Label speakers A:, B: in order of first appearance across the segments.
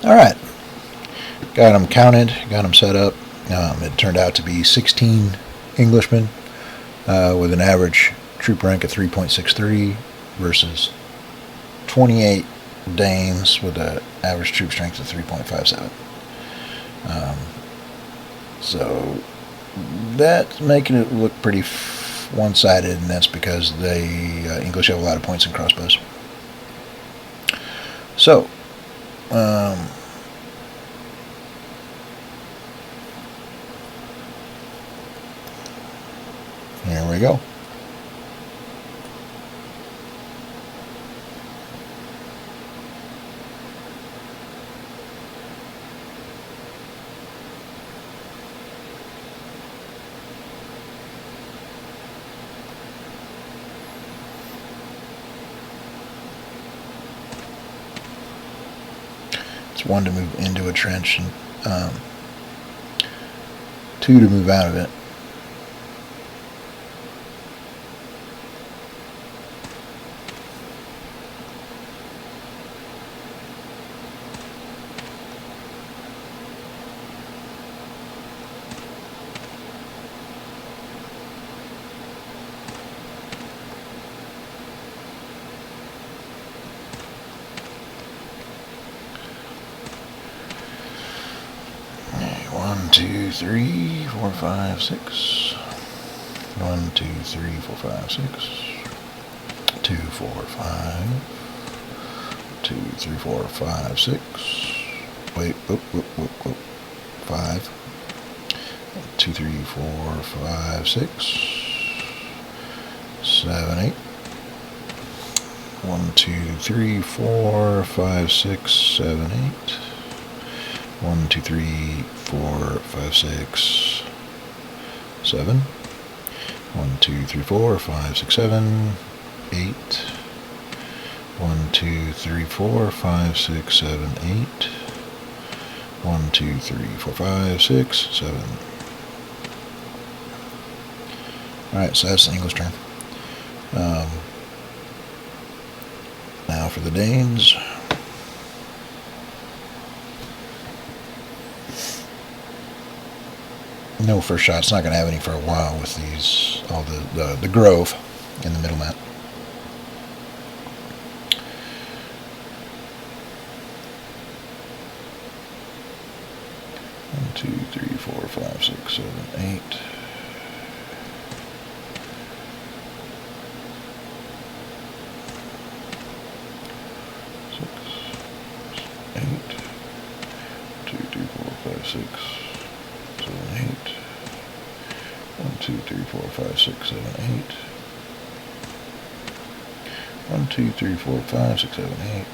A: Alright, got them counted, got them set up. It turned out to be 16 Englishmen with an average troop rank of 3.63 versus 28 Danes with an average troop strength of 3.57. So that's making it look pretty one-sided, and that's because the English have a lot of points in crossbows. So, here we go. It's 1 to move into a trench, and 2 to move out of it. One, two, three, four, five, six. 1, 2, 3, 4, 5, 6. 2, 4, 5. 2, 3, 4, 5, 6. Wait, 5. 2, 3, 4, 5, 6. 7, 8. 1, 2, 3, 4, 5, 6, 7, 8. 1, 2, 3, 4, 5, 6, 7. 1, 2, 3, 4, 5, 6, 7, 8. 1, 2, 3, 4, 5, 6, 7, 8. 1, 2, 3, 4, 5, 6, 7. Alright, so that's the English turn. Now for the Danes. No first shot. It's not going to have any for a while with these, all the grove in the middle map. One, 2, 3, 4, 5, 6, 7, 8. 6, 8. 2, 3, 4, 5, 6. 7, 8. 1, 2, 3, 4, 5, 6, 7, 8. 1, 2, 3, 4, 5, 6, 7, 8.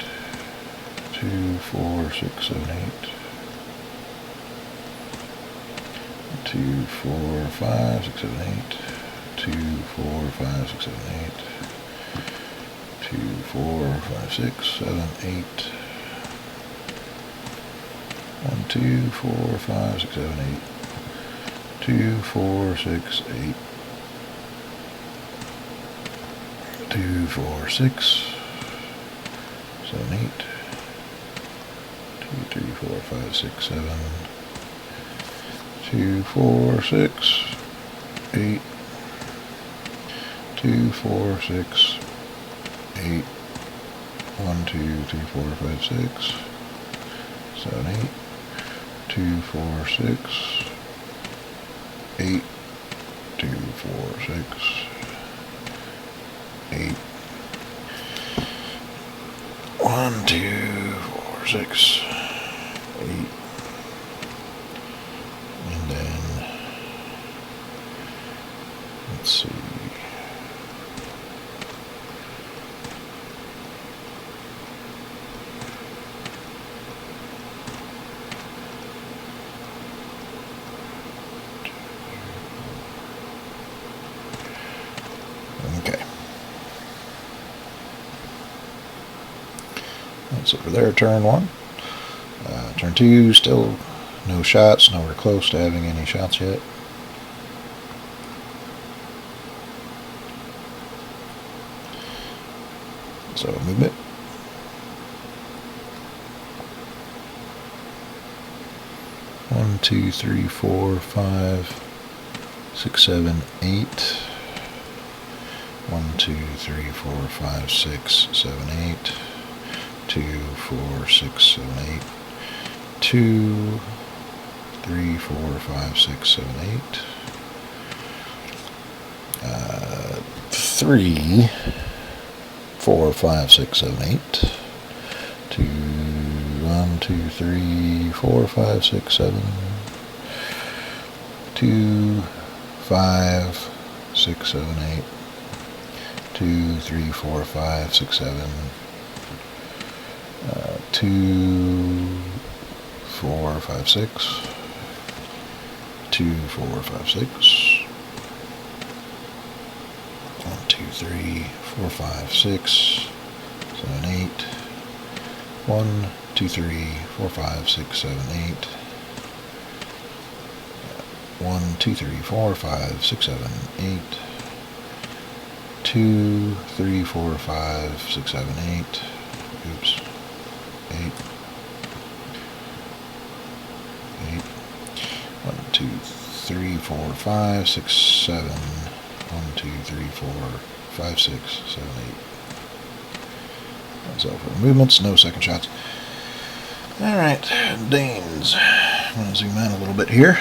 A: 2, 4, 6, 7, 8. 2, 4, 5, 6, 7, 8. 2, 4, 5, 6, 7, 8. 2, 4, 5, 6, 7, 8. 1, 2, 4, 5, 6, 7, 8. 2, 4, 6, 8. 2, 4, 6, 7, 8. 2, 3, 4, 5, 6, 7. 2, 4, 6, 8. 2, 4, 6, 8. 1, 2, 3, 4, 5, 6, 7, 8. 2, 4, 6, 8. 2, 4, 6, 8. 1, 2, 4, 6, 8. And then let's see. Okay. That's it for their turn 1. Turn 2, still no shots, nowhere close to having any shots yet. So movement. 1, 2, 3, 4, 5, 6, 7, 8. 1, 2, 3, 4, 5, 6, 7, 8. 2, 4, 6, 7, 8. 2, 3, 4, 5, 6, 7, 8. 3, 4, 5, 6, 7, 8. 2, 1, 2, 3, 4, 5, 6, 7. 2, 5, 6, 7, 8. 2, 3, 4, 5, 6, 7. 2, 4, 5, 6. 2, 4, 5, 6. 1, 2, 3, 4, 5, 6, 7, 8. 1, 2, 3, 4, 5, 6, 7, 8. 1, 2, 3, 4, 5, 6, 7, 8. 2, 3, 4, 5, 6, 7, 8. Oops. 8. 8. 1, 2, 3, 4, 5, 6, 7. 1, 2, 3, 4, 5, 6, 7, 8. That's all for movements, no second shots. Alright, Danes. I'm going to zoom in a little bit here.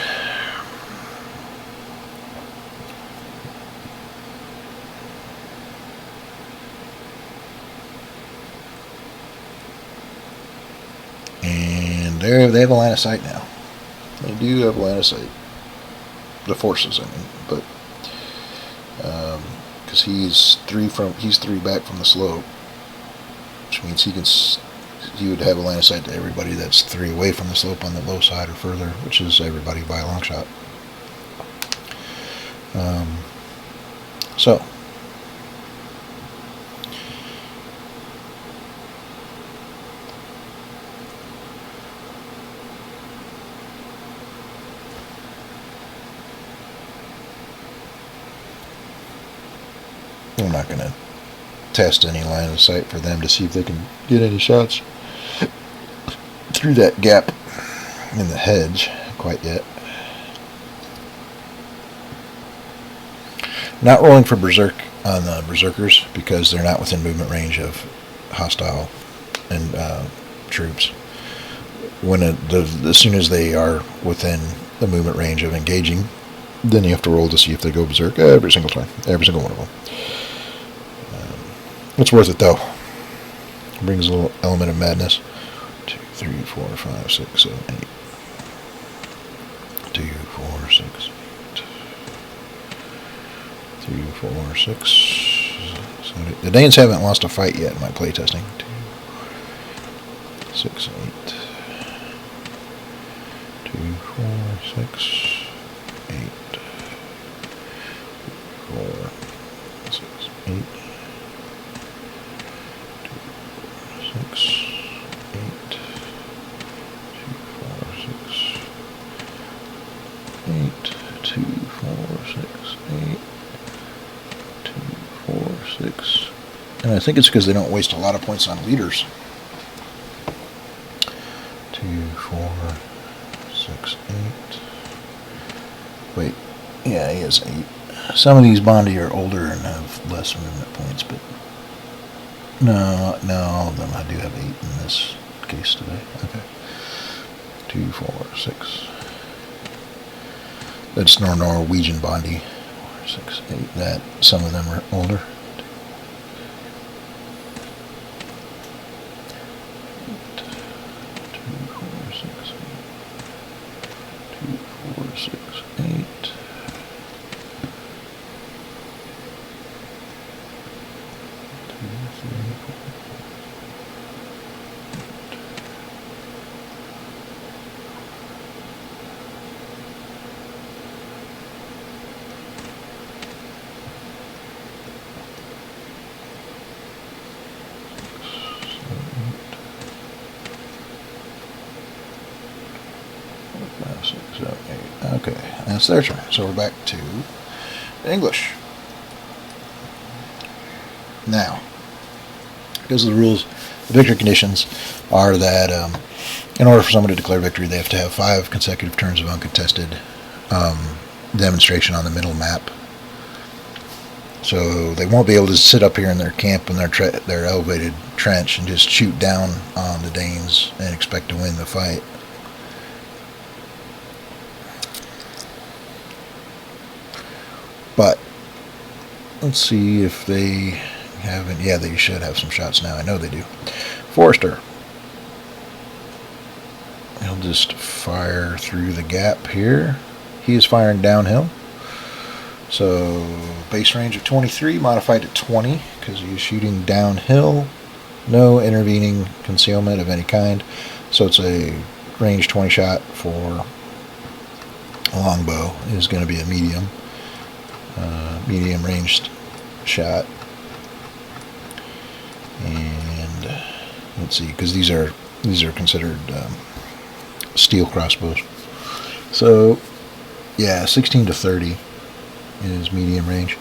A: And there, they have a line of sight now. They do have a line of sight. The forces, I mean, but because he's three back from the slope, which means he would have a line of sight to everybody that's 3 away from the slope on the low side or further, which is everybody by a long shot. So I'm not going to test any line of sight for them to see if they can get any shots through that gap in the hedge quite yet. Not rolling for Berserk on the Berserkers because they're not within movement range of hostile and troops. When as soon as they are within the movement range of engaging, then you have to roll to see if they go Berserk every single time, every single one of them. It's worth it though. It brings a little element of madness. 2, 3, 4, 5, 6, 7, 8. 2, 4, 6, 8. 3, 4, 6. So the Danes haven't lost a fight yet in my playtesting. 2, 6, 8. 2, 4, 6, 8. 4, 6, 8. 6, 8, 2, 4, 6, 8, 2, 4, 6, 8, 2, 4, 6. And I think it's because they don't waste a lot of points on leaders. 2, 4, 6, 8. Wait, yeah, he has 8. Some of these Bondi are older and have less movement points, but no, all of them I do have 8 in this case today. Okay. 2, 4, 6. That's Norwegian Bondi. 4, 6, 8. That some of them are older. 8. 2, 4, 6, 8. 2, 4, 6, 8. 5, 6, 7, 8. Okay, that's their turn. So we're back to English. Now, because of the rules, the victory conditions are that in order for someone to declare victory, they have to have 5 consecutive turns of uncontested demonstration on the middle map. So they won't be able to sit up here in their camp in their elevated trench and just shoot down on the Danes and expect to win the fight. But let's see if they haven't. Yeah, they should have some shots now. I know they do. Forrester. He'll just fire through the gap here. He is firing downhill. So base range of 23, modified to 20 because he's shooting downhill. No intervening concealment of any kind. So it's a range 20 shot for a longbow. It is going to be a medium ranged shot. And let's see, because these are considered steel crossbows. So yeah, 16 to 30 is medium range.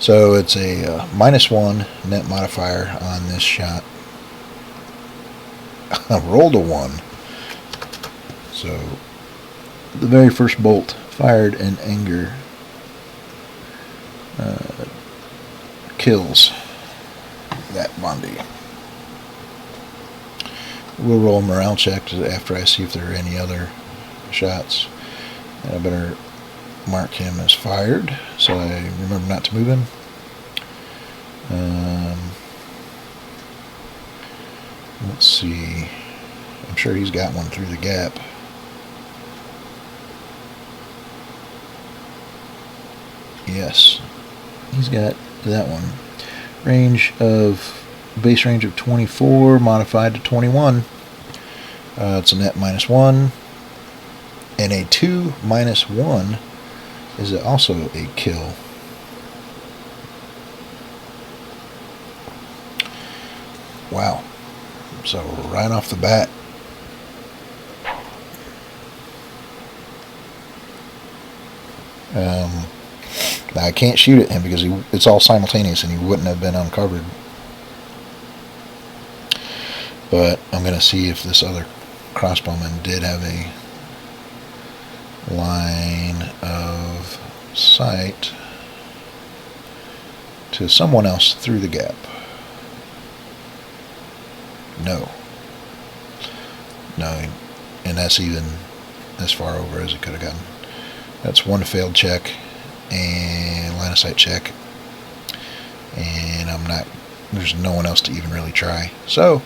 A: So it's a -1 net modifier on this shot. I rolled a 1. So the very first bolt fired in anger kills that Bondi. We'll roll a morale check after I see if there are any other shots. And I better mark him as fired so I remember not to move him. Let's see. I'm sure he's got one through the gap. Yes, he's got that one. Base range of 24, modified to 21. It's a net -1. And a 2 -1 is also a kill. Wow. So right off the bat, now I can't shoot at him because it's all simultaneous and he wouldn't have been uncovered. But I'm going to see if this other crossbowman did have a line of sight to someone else through the gap. No, and that's even as far over as it could have gotten. That's one failed check and line of sight check, and there's no one else to even really try. So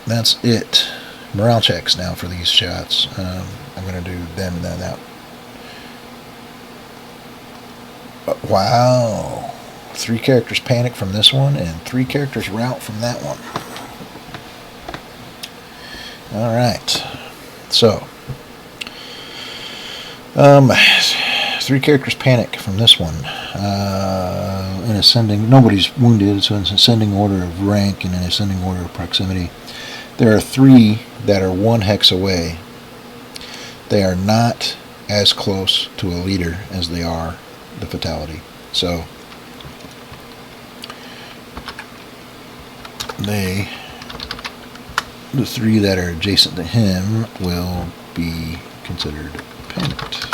A: that's it. Morale checks now for these shots. I'm going to do them and then out. Wow. 3 characters panic from this one, and 3 characters rout from that one. Alright. So, 3 characters panic from this one. In ascending, nobody's wounded, so in ascending order of rank and in ascending order of proximity. There are 3 that are 1 hex away. They are not as close to a leader as they are the fatality. So the 3 that are adjacent to him will be considered panicked.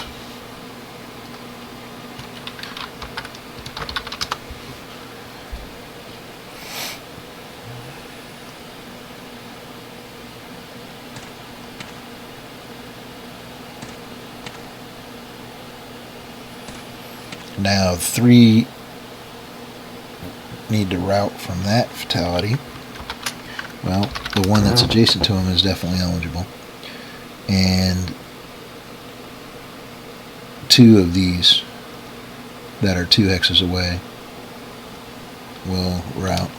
A: Now 3 need to route from that fatality. Well, the one that's adjacent to him is definitely eligible. And 2 of these that are 2 hexes away will route.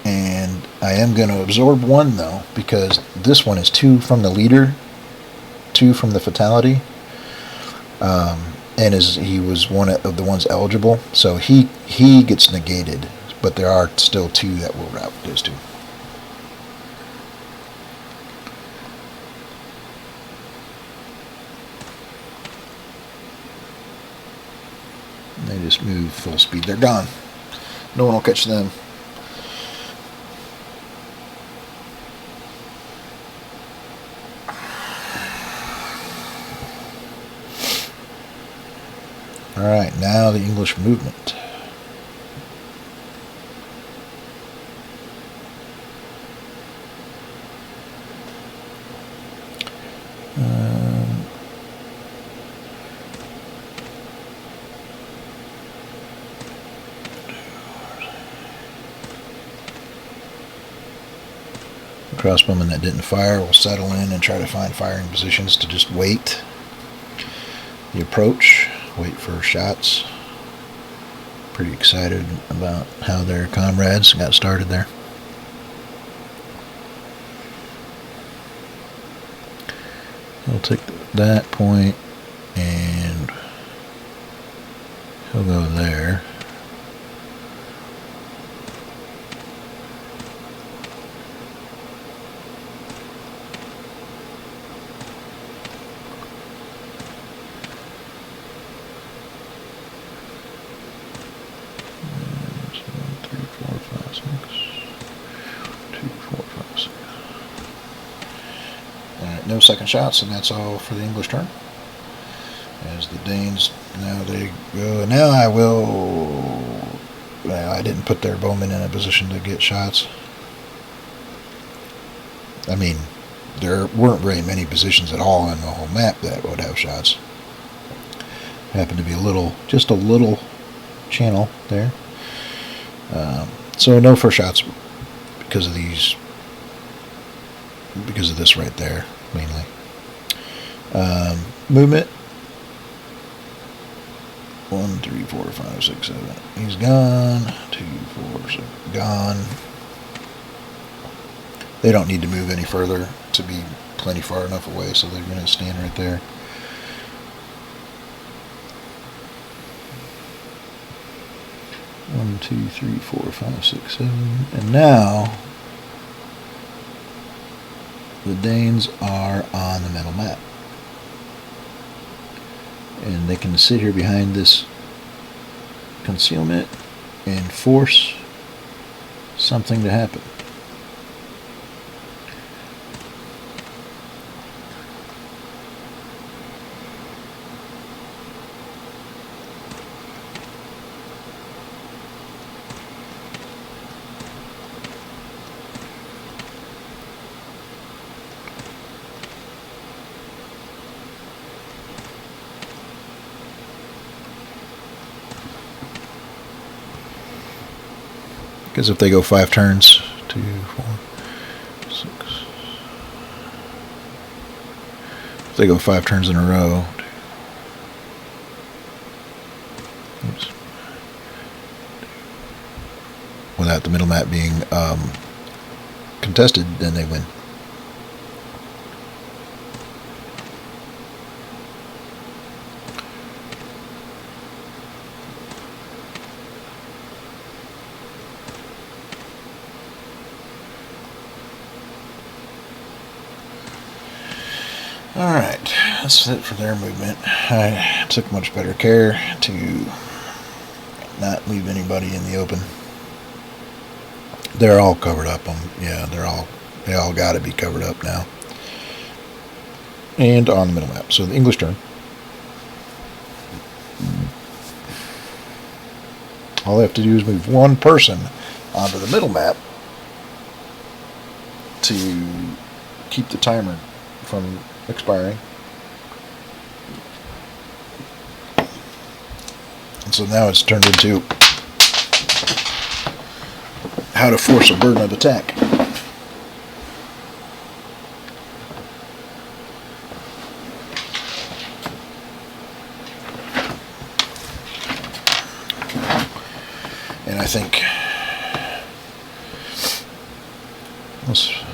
A: And I am going to absorb 1 though, because this one is 2 from the leader, 2 from the fatality, and he was one of the ones eligible, so he gets negated, but there are still 2 that will route those 2. And they just move full speed. They're gone. No one will catch them. Alright, now the English movement. Crossbowmen that didn't fire will settle in and try to find firing positions to just wait the approach, wait for shots. Pretty excited about how their comrades got started there. He'll take that point and he'll go there. No second shots, and that's all for the English turn. As the Danes, now they go. Now I will. Well, I didn't put their bowmen in a position to get shots. I mean, there weren't very many positions at all on the whole map that would have shots. Happened to be just a little channel there. So no first shots because of these. Because of this right there, mainly. Movement. 1, 3, 4, 5, 6, 7. He's gone. 2, 4, 6. Gone. They don't need to move any further to be plenty far enough away, so they're going to stand right there. One, 2, 3, 4, 5, 6, 7. And now the Danes are on the middle map. And they can sit here behind this concealment and force something to happen. Because if they go 5 turns, 2, 4, 6. If they go 5 turns in a row, oops, without the middle map being contested, then they win. Alright, that's it for their movement. I took much better care to not leave anybody in the open. They're all covered up. Yeah, they all got to be covered up now. And on the middle map. So the English turn. All they have to do is move one person onto the middle map to keep the timer from expiring. And so now it's turned into how to force a burden of attack. And I think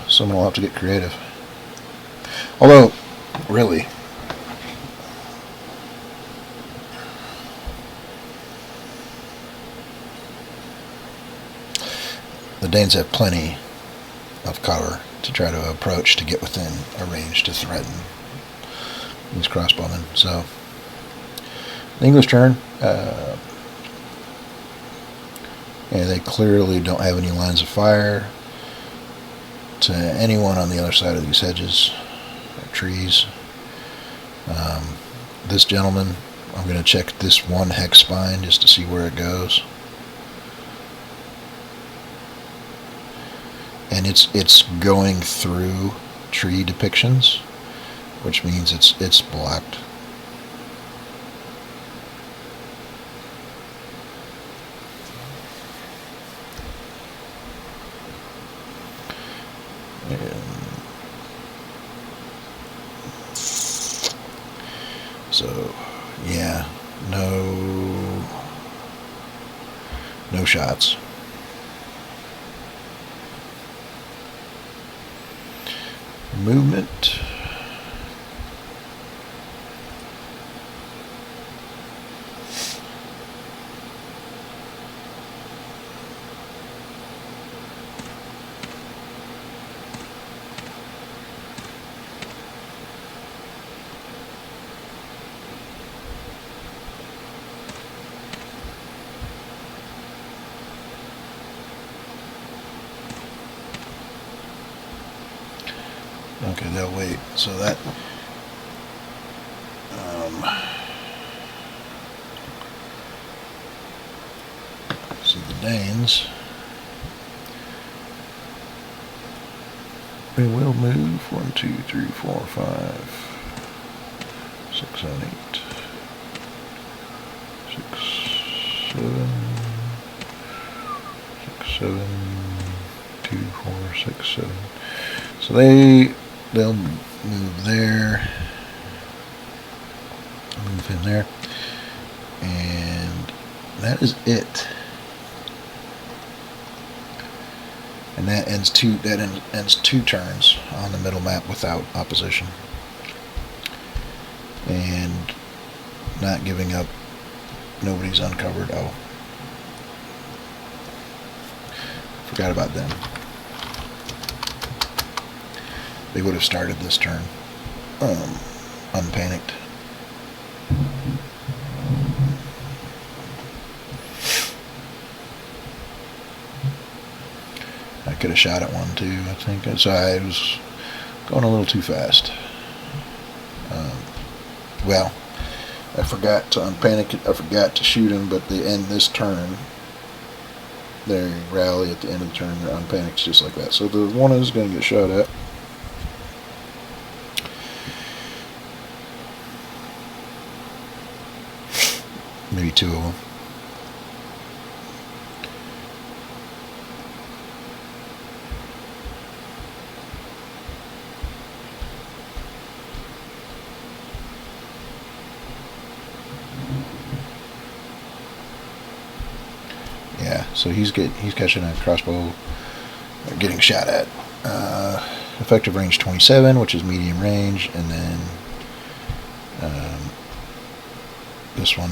A: someone will have to get creative. Although, really, the Danes have plenty of cover to try to approach to get within a range to threaten these crossbowmen. So, the English turn, and Okay, they clearly don't have any lines of fire to anyone on the other side of these hedges or trees. This gentleman, I'm going to check this one hex spine just to see where it goes. And it's going through tree depictions, which means it's blocked. So, yeah, no shots. Movement. Okay, they'll wait. So that see the Danes. They will move 1, 2, 3, 4, 5, 6, 7, 8, 6, 7, 6, 7, 2, 4, 6, 7. So they'll move there, move him there, and that is it. And that ends two turns on the middle map without opposition, and not giving up. Nobody's uncovered. Oh, forgot about them. They would have started this turn unpanicked. I could have shot at one too, I think. So I was going a little too fast. Well, I forgot to unpanic it. I forgot to shoot him, but they end this turn. They rally at the end of the turn. They're unpanicked just like that. So the one is going to get shot at. Maybe two of them. Yeah, so he's catching a crossbow, getting shot at. Effective range 27, which is medium range, and then this one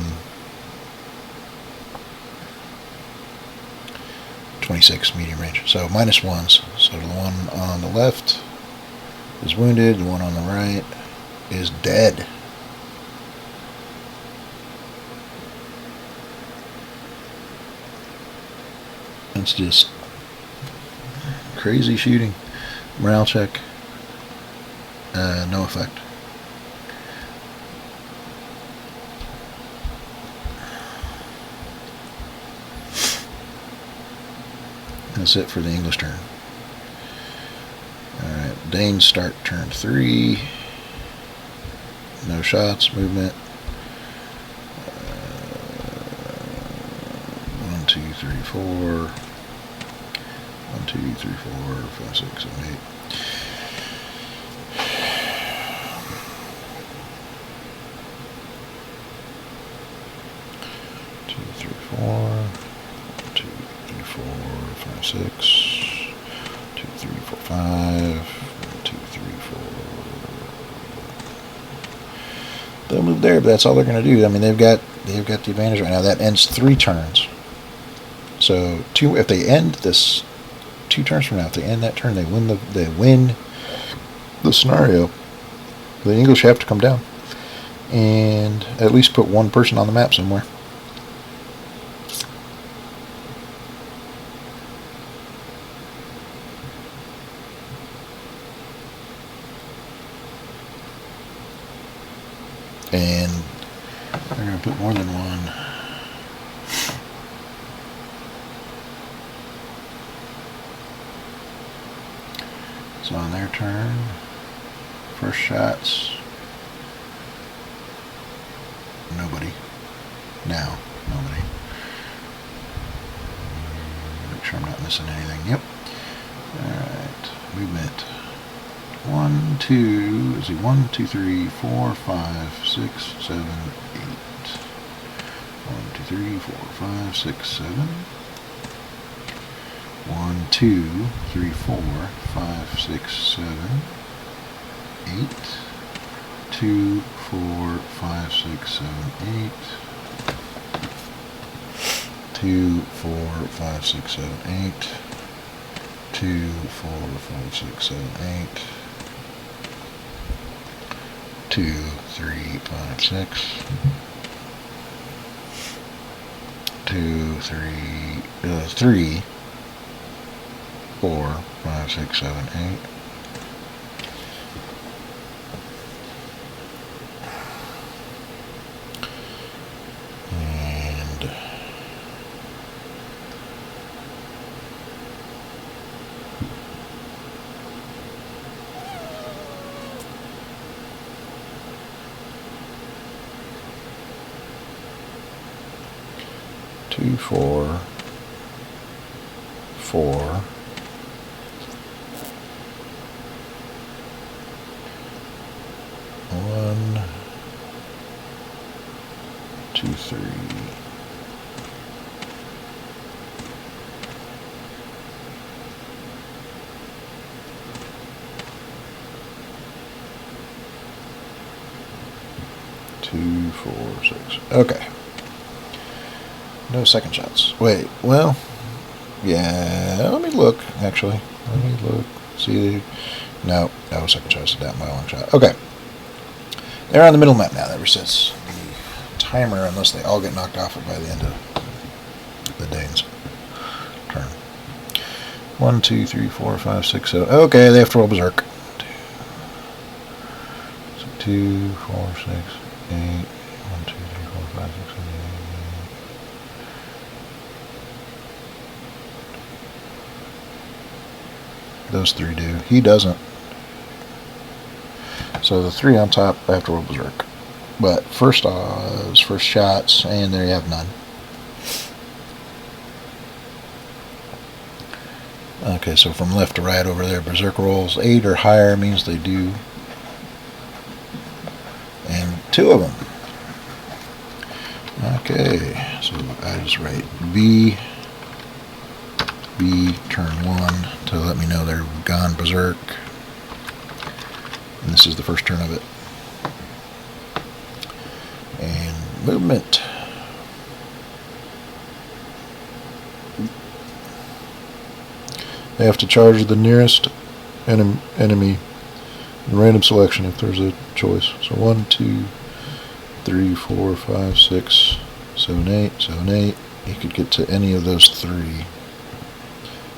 A: 26 medium range. So -1s. So the one on the left is wounded. The one on the right is dead. It's just crazy shooting. Morale check. No effect. That's it for the English turn. Alright, Danes start turn 3. No shots, movement. 1, 2, 3, 4. 1, 2, 3, 4, 5, 6, 7, 8. Six, 2, 3, 4, 5, 1, 2, 3, 4. They'll move there, but that's all they're going to do. I mean, they've got the advantage right now. That ends 3 turns. So if they end this 2 turns from now, if they end that turn, they win the scenario. The English have to come down and at least put one person on the map somewhere. And they're going to put more than one. So on their turn, first shots, nobody. Now, nobody. Make sure I'm not missing anything. Yep. Alright, movement. 1, 2, let's see, 1, 2, 3, 4, 5, 6, 7, 8. 1, 2, 3, 4, 5, 6, 7. 1, 2, 3, 4, 5, 6, 7, 8. 2, 4, 5, 6, 7, 8. 2, 4, 5, 6, 7, 8. 2, 4, 5, 6, 7, 8. 2, 3, 5, 6. 2, 3, 4, 5, 6, 7, 8. And 2, 4, 4. 1, 2, 3. 2, 4, 6. Okay. No second shots. Wait, well, yeah, let me look, actually. Let me look. See, no second shots, down by a long shot. Okay. They're on the middle map now. That resets the timer unless they all get knocked off it by the end of the Dane's turn. 1, 2, 3, 4, 5, 6, 7. Okay, they have to roll Berserk. 2, 4, 6, 8. 1, 2, 3, 4, 5, 6, 7, 8. Those three do. He doesn't. So the three on top have to roll Berserk. But first shots, and there you have none. Okay, so from left to right over there, Berserk rolls 8 or higher means they do. And 2 of them. Okay, so I just write B, turn 1 to let me know they're gone Berserk. And this is the first turn of it. And movement. They have to charge the nearest enemy in random selection if there's a choice. So 1, 2, 3, 4, 5, 6, 7, 8, 7, 8. You could get to any of those 3.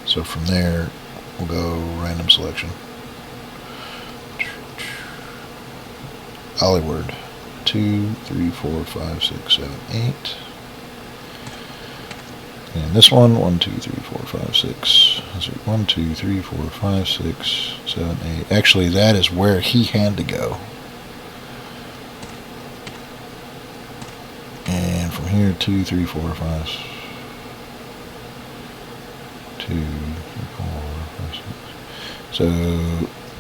A: So from there, we'll go random selection. Hollywood. 2, 3, 4, 5, 6, 7, 8. And this one, 1, 2, 3, 4, 5, 6. Let's see, 1, 2, 3, 4, 5, 6, 7, 8. Actually, that is where he had to go. And from here, 2, 3, 4, 5. 2, 3, 4, 5, 6. So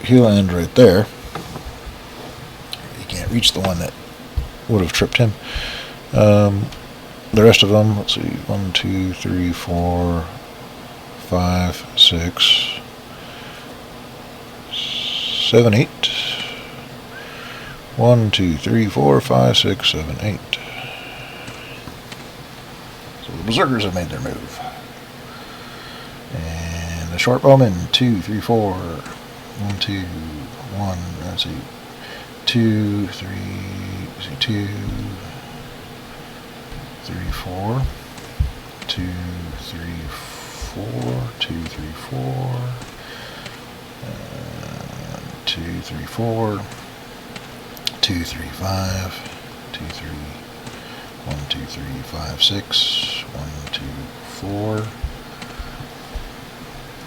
A: he'll end right there. He can't reach the one that would have tripped him. The rest of them, let's see, 1, 2, 3, 4, 5, 6, 7, 8. 1, 2, 3, 4, 5, 6, 7, 8. So the Berserkers have made their move. And the short bowmen, 2, 3, 4, 1, 2, 1, let's see, 2, 3, let's see, 2, 3, 4, 2, 3, 4, 2, 3, 4, 2, 3, 4, 2, 3, 5, 2, 3. 1, 2, 3, 5, 6. 1, 2, 4.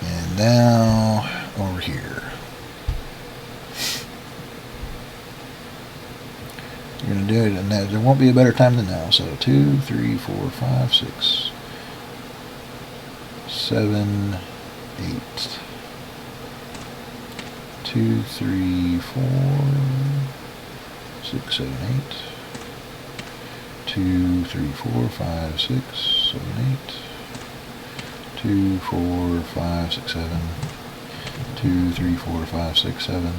A: And now over here. You're going to do it, and there won't be a better time than now. So 2, 3, 4, 5, 6, 7, 8. 2, 3, 4, 6, 7, 8. 2, 3, 4, 5, 6, 7, 8. 2, 4, 5, 6, 7. 2, 3, 4, 5, 6, 7.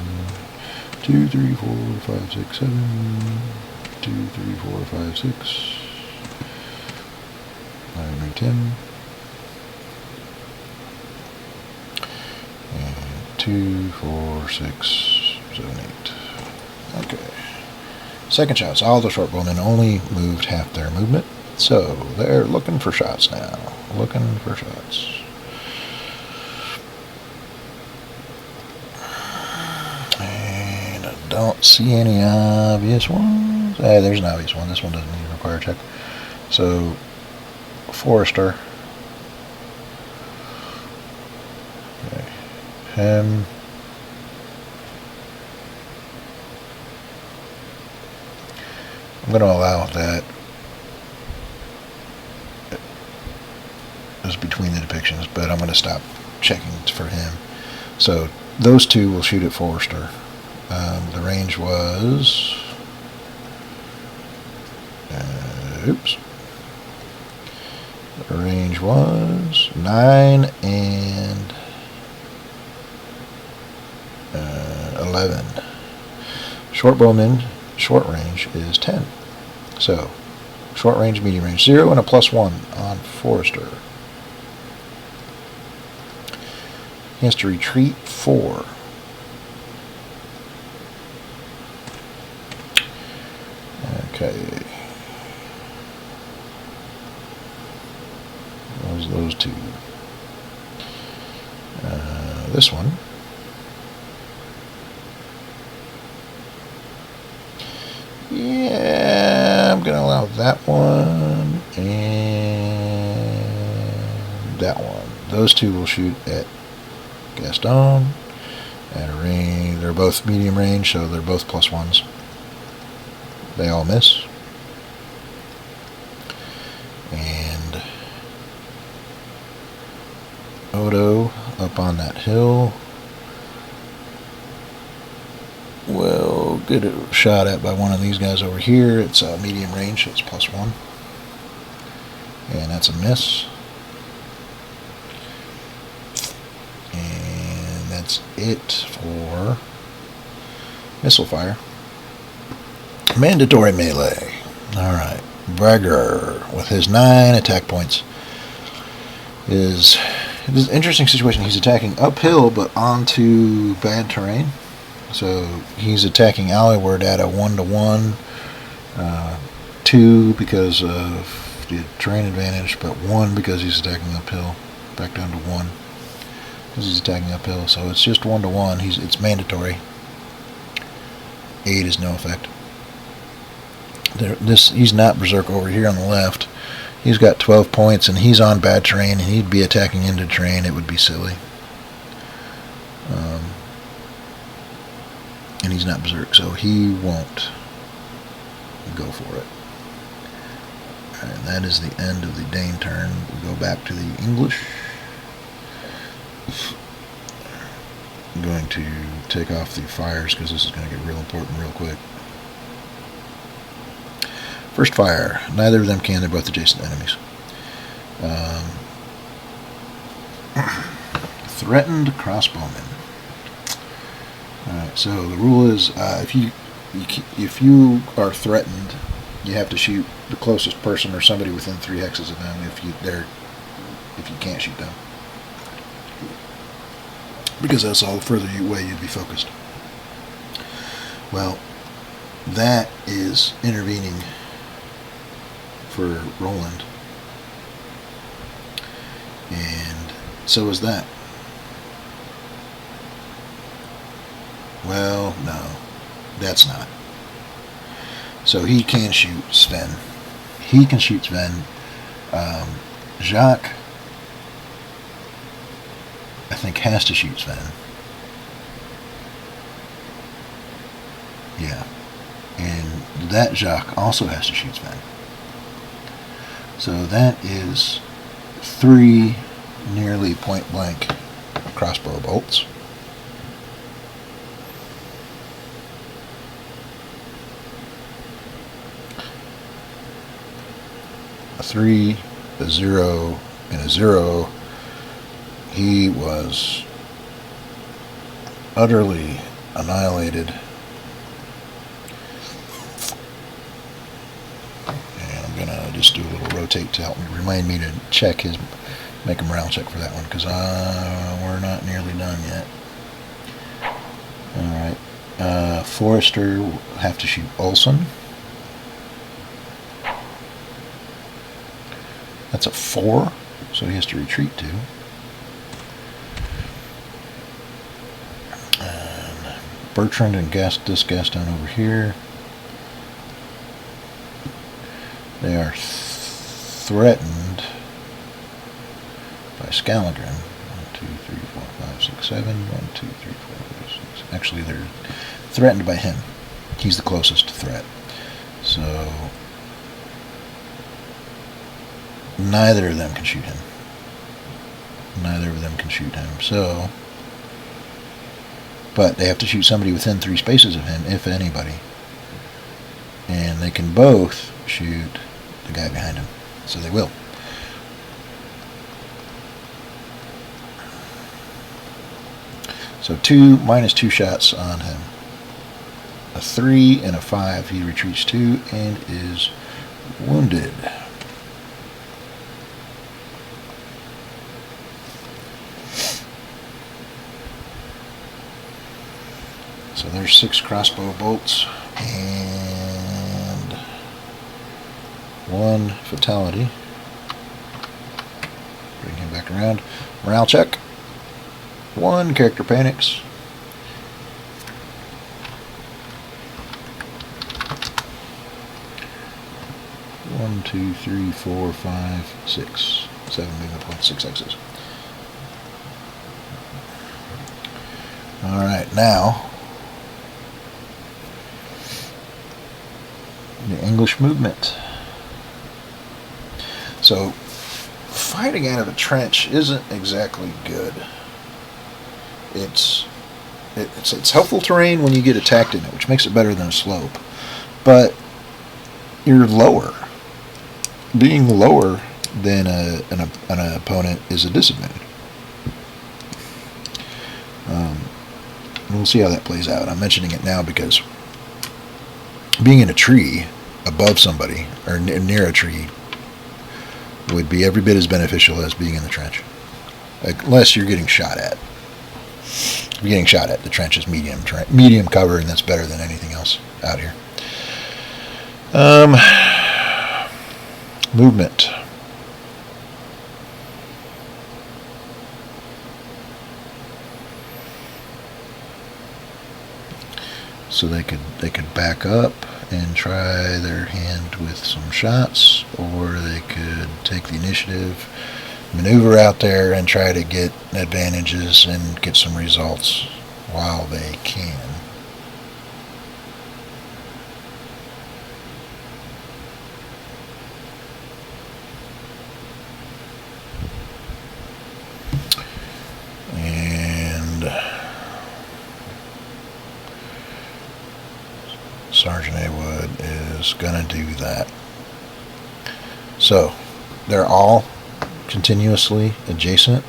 A: 2, 3, 4, 5, 6, 7. 2, 3, 4, 5, 6. 9, 9, 10. And 2, 4, 6, 7, 8. Okay. Second shots. All the short bowmen only moved half their movement. So they're looking for shots now. Looking for shots. And I don't see any obvious ones. There's an obvious one. This one doesn't even require a check. So, Forester. Okay. Him. I'm going to allow that as between the depictions, but I'm going to stop checking for him. So those two will shoot at Forrester. The range was... oops. The range was 9 and 11. Short bowman, short range is 10. So, short range, medium range, 0 and a +1 on Forrester. He has to retreat 4. Okay. Those two. This one. Yeah, I'm going to allow that one and that one. Those two will shoot at Gaston at a range. They're both medium range, so they're both +1s. They all miss. And Odo up on that hill will get a shot at by one of these guys over here. It's medium range, so it's +1. And that's a miss. And that's it for missile fire. Mandatory melee. Alright. Bragger, with his 9 attack points, is an interesting situation. He's attacking uphill, but onto bad terrain. So he's attacking alleyward at a 1-to-1, 2 because of the terrain advantage, but 1 because he's attacking uphill. Back down to 1 because he's attacking uphill. So it's just 1-to-1. It's mandatory. Aid is no effect. He's not berserk over here on the left. He's got 12 points and he's on bad terrain and he'd be attacking into terrain. It would be silly. And he's not berserk, so he won't go for it. And that is the end of the Dane turn. We go back to the English. I'm going to take off the fires because this is going to get real important real quick. First fire. Neither of them can. They're both adjacent enemies. Threatened crossbowmen. Alright, so the rule is if you are threatened, you have to shoot the closest person or somebody within 3 hexes of them if you can't shoot them. Because that's all the further away you'd be focused. Well, that is intervening for Roland. And so is that. Well, no, that's not. So he can shoot Sven. He can shoot Sven. Jacques, I think, has to shoot Sven. Yeah. And that Jacques also has to shoot Sven. So that is 3 nearly point-blank crossbow bolts. A 3, a 0, and a 0. He was utterly annihilated. And I'm gonna just do a little rotate to help me remind me to check his, make a morale check for that one, because we're not nearly done yet. Alright. Forrester will have to shoot Olson. That's a 4, so he has to retreat 2. And Bertrand and Gaston over here. They are threatened by Scalagrin. 1, 2, 3, 4, 5, 6, 7. 1, 2, 3, 4, 5, 6. Actually, they're threatened by him. He's the closest threat. So neither of them can shoot him. Neither of them can shoot him. So, but they have to shoot somebody within 3 spaces of him, if anybody. And they can both shoot the guy behind him. So they will. So 2 minus 2 shots on him. A 3 and a 5. He retreats 2 and is wounded. So there's 6 crossbow bolts and 1 fatality. Bring him back around. Morale check. 1 character panics. One, 2, 3, 4, 5, 6, 7 movement points, 6 X's. Alright, now the English movement. So fighting out of a trench isn't exactly good. It's helpful terrain when you get attacked in it, which makes it better than a slope. But you're lower. Being lower than an opponent is a disadvantage. We'll see how that plays out. I'm mentioning it now because being in a tree above somebody or near a tree would be every bit as beneficial as being in the trench, unless you're getting shot at. If you're getting shot at, the trench is medium cover, and that's better than anything else out here. Movement. So they could back up and try their hand with some shots, or they could take the initiative, maneuver out there, and try to get advantages and get some results while they can. And Sergeant Awood is going to do that. So they're all continuously adjacent.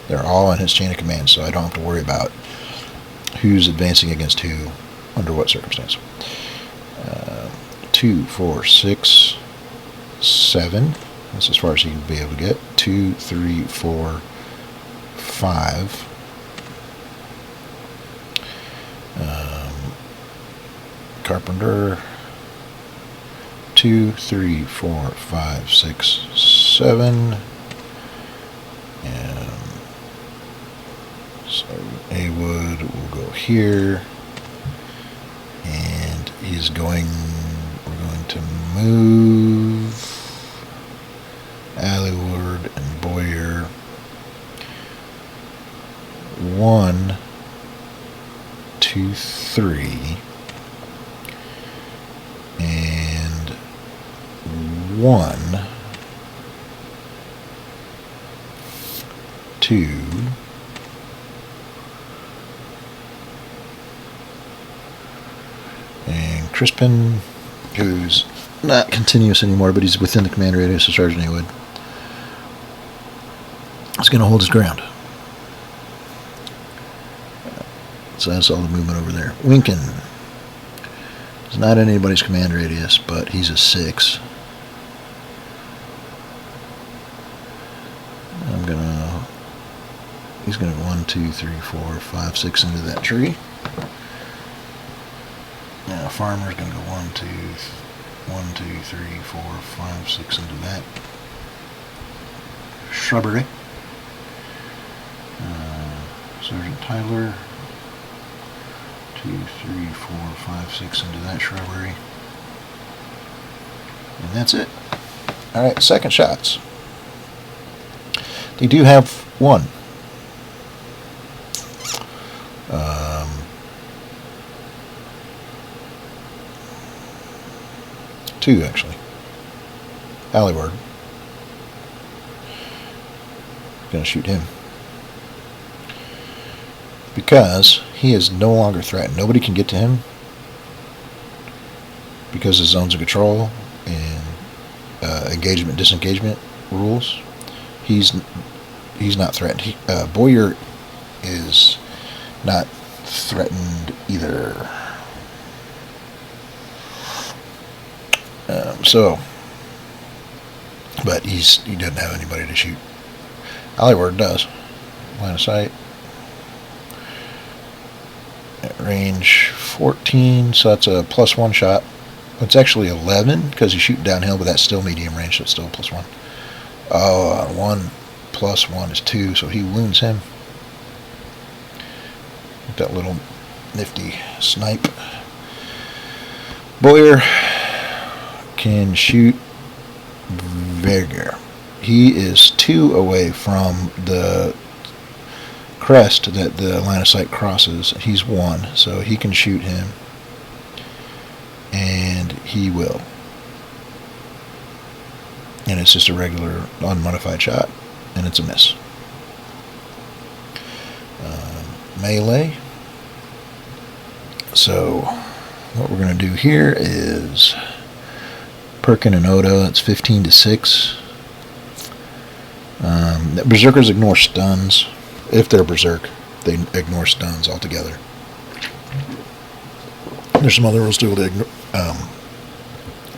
A: They're all in his chain of command, so I don't have to worry about who's advancing against who under what circumstance. 2, 4, 6, 7. That's as far as he can be able to get. 2, 3, 4, 5. Carpenter. 2, 3, 4, 5, 6, 7. And so Awood will go here, and we're going to move Allyward and Boyer 1, 2, 3, and 1, 2, and Crispin, who's not continuous anymore, but he's within the command radius of Sergeant Haywood, is going to hold his ground. So that's all the movement over there. Winkin is not in anybody's command radius, but he's a 6. He's going to 1, 2, 3, 4, 5, 6 into that tree. Now Farmer's going to go 1, 2, 3, 4, 5, 6 into that shrubbery. Sergeant Tyler 2, 3, 4, 5, 6 into that shrubbery. And that's it. Alright, second shots. They do have one. Two, actually. Allyward. Gonna shoot him. Because he is no longer threatened. Nobody can get to him because of zones of control and engagement, disengagement rules. He's not threatened. Boyer is not threatened either. But he doesn't have anybody to shoot. Allyward does. Line of sight. At range 14, so that's a +1 shot. It's actually 11 because he's shooting downhill, but that's still medium range, so it's still +1. 1 + 1 is 2, so he wounds him. That little nifty snipe. Boyer can shoot Verger. He is 2 away from the crest that the line of sight crosses. He's 1, so he can shoot him, and he will. And it's just a regular unmodified shot, and it's a miss. Melee. So what we're going to do here is Perkin and Odo. It's 15 to 6. Berserkers ignore stuns. If they're berserk, they ignore stuns altogether. There's some other rules too.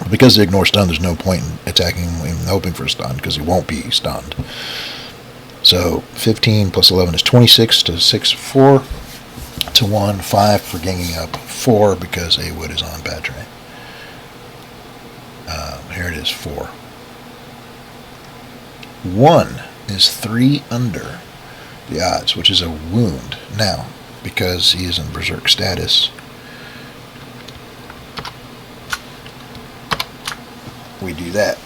A: Because they ignore stun, there's no point in attacking him and hoping for a stun because he won't be stunned. So 15 plus 11 is 26 to 6, 4 to 1, 5 for ganging up, 4 because Haywood is on bad train. Here it is, 4. 1 is 3 under the odds, which is a wound. Now, because he is in berserk status, we do that.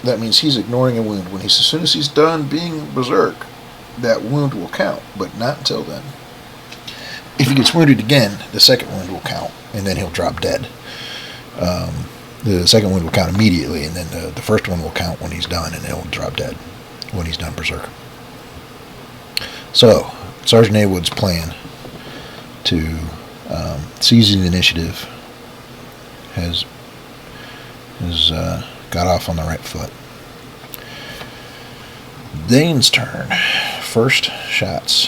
A: That means he's ignoring a wound. As soon as he's done being berserk, that wound will count, but not until then. If he gets wounded again, the second wound will count, and then he'll drop dead. The second wound will count immediately, and then the first one will count when he's done, and he'll drop dead when he's done berserk. So, Sergeant Haywood's plan to seize the initiative has got off on the right foot. Dane's turn. First shots.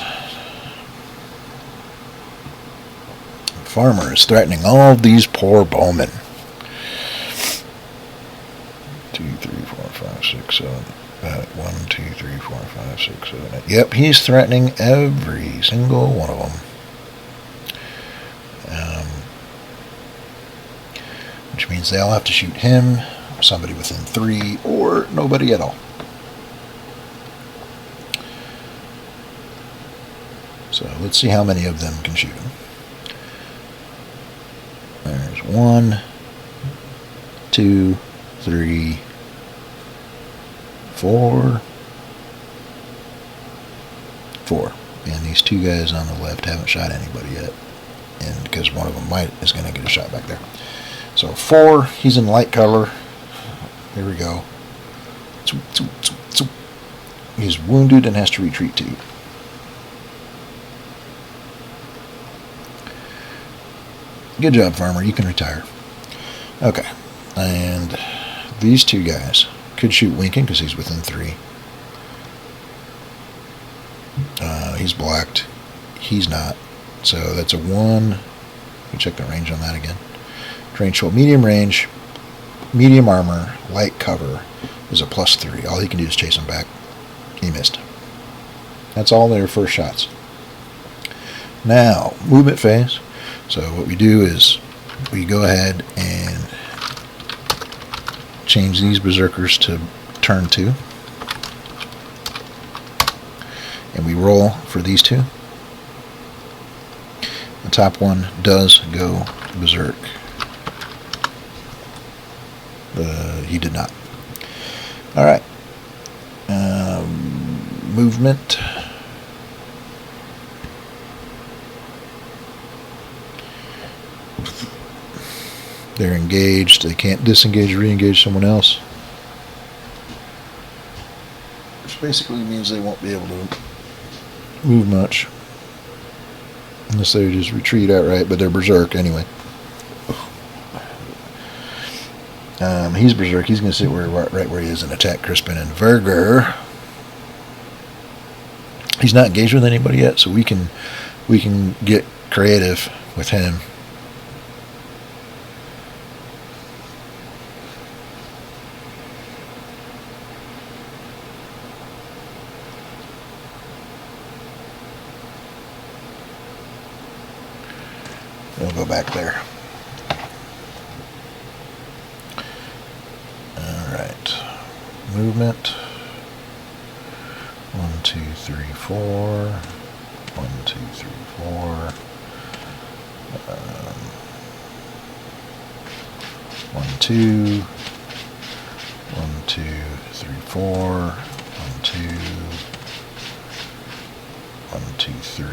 A: Farmer is threatening all these poor bowmen. 2, 3, 4, 5, 6, 7. 1, 2, 3, 4, 5, 6, 7, 8. Yep, he's threatening every single one of them. Which means they all have to shoot him, or somebody within 3, or nobody at all. So let's see how many of them can shoot him. There's 1, 2, 3, 4, 4. And these two guys on the left haven't shot anybody yet. And because one of them is going to get a shot back there. So 4, he's in light cover. There we go. He's wounded and has to retreat 2. Good job, farmer. You can retire. Okay. And these two guys could shoot Winking because he's within 3. He's blocked. He's not. So that's a 1. Let me check the range on that again. Range, medium range, medium armor, light cover is a +3. All he can do is chase him back. He missed. That's all their first shots. Now, movement phase. So what we do is we go ahead and change these berserkers to turn 2. And we roll for these 2. The top one does go berserk. He did not. Alright. Movement. They're engaged. They can't disengage or re-engage someone else. Which basically means they won't be able to move much. Unless they just retreat outright, but they're berserk anyway. He's berserk. He's going to sit right where he is and attack Crispin and Verger. He's not engaged with anybody yet, so we can get creative with him. We'll go back there. Alright. Movement. 1, 2, 3, 4. 1, 2, 3, 4. 1, 2. 1, 2, 3, 4. 1, 2. 1, 2, 3.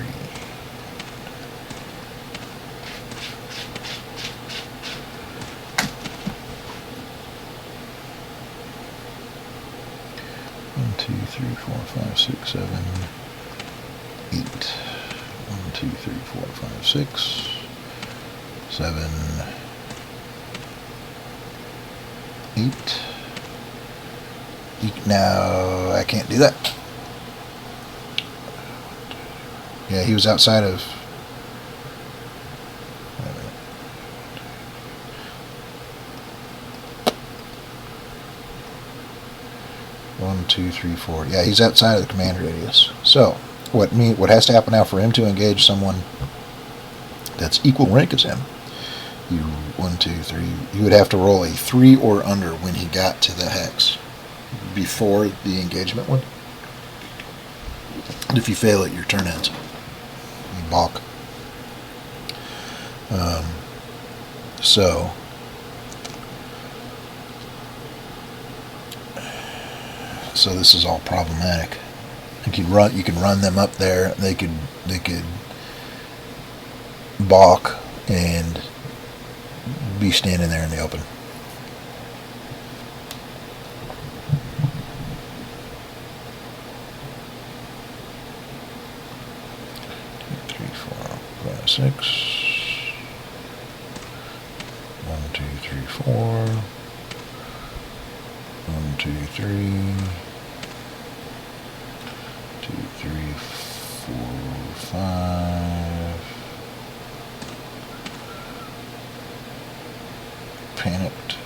A: 1, 2, 3, 4, 5, 6, 7, 8. 1, 2, 3, 4, 5, 6, 7, 8. No, I can't do that. Yeah, he was outside of... 1, 2, 3, 4. Yeah, he's outside of the command radius. So, what has to happen now for him to engage someone that's equal rank as him? You 1, 2, 3. You would have to roll a 3 or under when he got to the hex before the engagement one. And if you fail it, your turn ends. You balk. So this is all problematic. You can run them up there. They could balk and be standing there in the open. Two, 3, 4, 5, 6. 1, 2, 3, 4. 1, 2, 3. 2, 3, 4, 5. Panicked.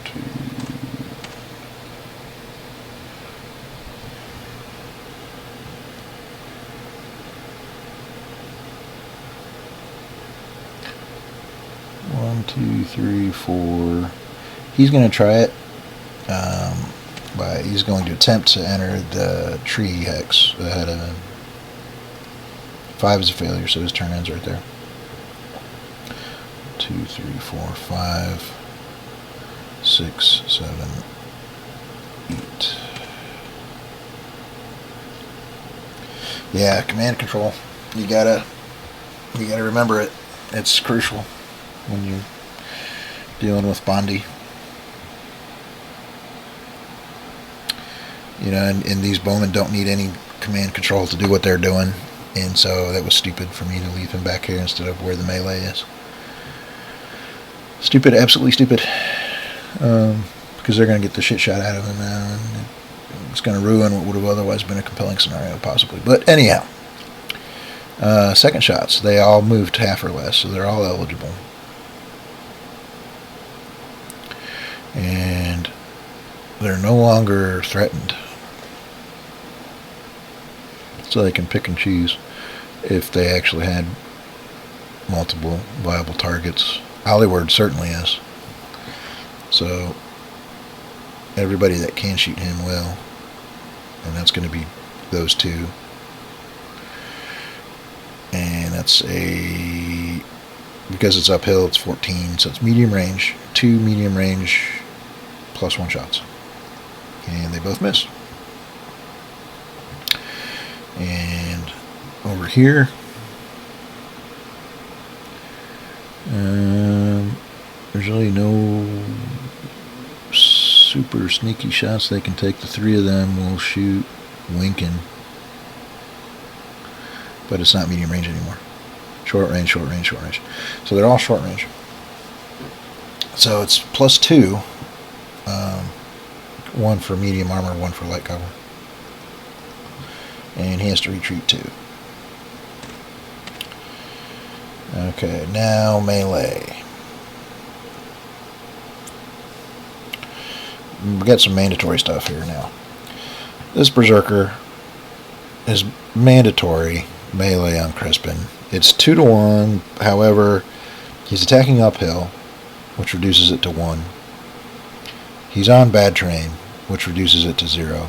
A: 2. One, 2, 3, 4. He's going to try it. He's going to attempt to enter the tree hex ahead of him. 5 is a failure, so his turn ends right there. 2, 3, 4, 5, 6, 7, 8. Yeah, command control. You gotta remember it. It's crucial when you're dealing with Bondi. You know, and these bowmen don't need any command control to do what they're doing, and so that was stupid for me to leave him back here instead of where the melee is. Stupid, absolutely stupid. Because they're going to get the shit shot out of him now, and it's going to ruin what would have otherwise been a compelling scenario, possibly. But anyhow, second shots, they all moved half or less, so they're all eligible. And they're no longer threatened. So they can pick and choose if they actually had multiple viable targets. Hollyward certainly is. So everybody that can shoot him will. And that's going to be those two. And that's because it's uphill, it's 14. So it's medium range. 2 medium range plus 1 shots. And they both miss. And over here, there's really no super sneaky shots they can take. The 3 of them will shoot winking, but it's not medium range anymore. Short range, short range, short range. So they're all short range. So it's +2, 1 for medium armor, 1 for light cover. And he has to retreat too. Okay, now melee. We got some mandatory stuff here now. This Berserker is mandatory melee on Crispin. It's 2 to 1, however, he's attacking uphill, which reduces it to 1. He's on bad terrain, which reduces it to 0.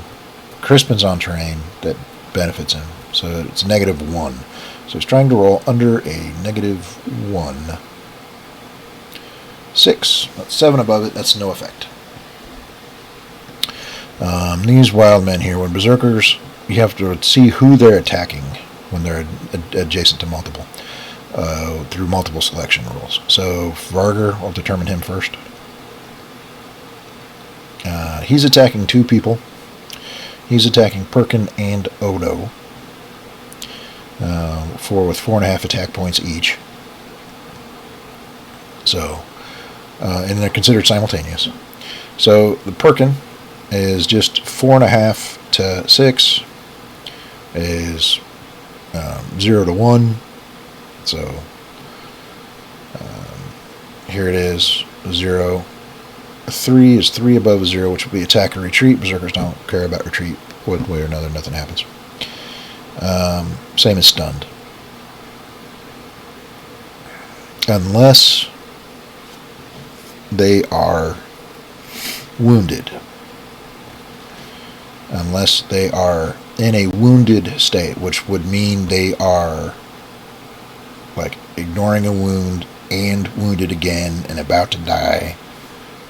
A: Crispin's on terrain that benefits him, so it's -1. So he's trying to roll under a -1. 6, that's 7 above it, that's no effect. These wild men here, when Berserkers, you have to see who they're attacking when they're adjacent to multiple, through multiple selection rules. So Varger will determine him first. He's attacking 2 people. He's attacking Perkin and Odo, with 4.5 attack points each. So, and they're considered simultaneous. So the Perkin is just 4.5 to 6, is 0 to 1. So here it is, 0. 3 is 3 above 0, which would be attack or retreat. Berserkers don't care about retreat. One way or another, nothing happens. Same as stunned. Unless they are wounded. Unless they are in a wounded state, which would mean they are like ignoring a wound and wounded again and about to die,